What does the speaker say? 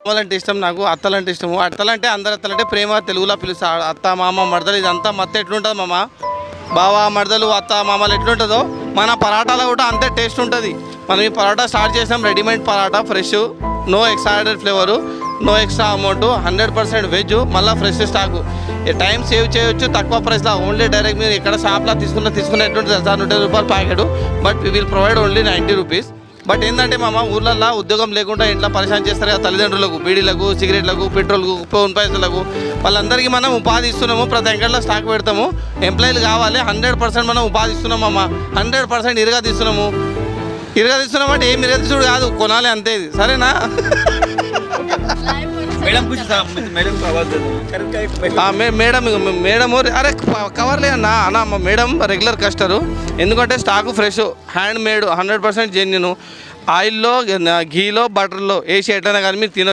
అమ్మలంటే ఇష్టం, నాకు అత్తలంటే ఇష్టము. అత్తలంటే అందరు అత్తలంటే ప్రేమ, తెలుగులో పిలుస్తారు. అత్త మామ మరదలు ఇదంతా మత్తు ఎట్లుంటుంది మామ, బావ మరదలు అత్త మామలు ఎట్లుంటుందో మన పరాటాలో కూడా అంతే టేస్ట్ ఉంటుంది. మనం ఈ పరాటా స్టార్ట్ చేసాం, readymade paratha, fresh, no extra added flavour, no extra amount, 100% veg, మళ్ళీ ఫ్రెష్ స్టాకు. టైం సేవ్ చేయొచ్చు తక్కువ ప్రైస్లో. ఓన్లీ డైరెక్ట్ మీరు ఇక్కడ షాప్లో తీసుకునేటువంటి 100 రూపాయలు packet, but we will provide only 90 rupees. But ఏంటంటే మామ ఊళ్ళల్లో ఉద్యోగం లేకుండా ఇంట్లో పరిశాన్ చేస్తారు కదా తల్లిదండ్రులకు, బీడీలకు, సిగరెట్లకు, పెట్రోల్కు, ఫోన్ పైసలకు, వాళ్ళందరికీ మనం ఉపాధి ఇస్తున్నాము. ప్రతి అంగడిలో స్టాక్ పెడతాము. ఎంప్లాయీలు కావాలి, 100% మనం ఉపాధి ఇస్తున్నాం అమ్మ. 100% ఇరగా తీస్తున్నాము అంటే ఏం ఇరగా తీసుడు కాదు, కొనాలి అంతే. ఇది సరేనా? మేడం అరే కవర్లే అన్న మేడం రెగ్యులర్ కస్టమరు. ఎందుకంటే stock fresh, hand made, 100% genuine. ఆయిల్లో, ఘీలో, బటర్లో వేసి ఎట్లయినా కానీ మీరు తిన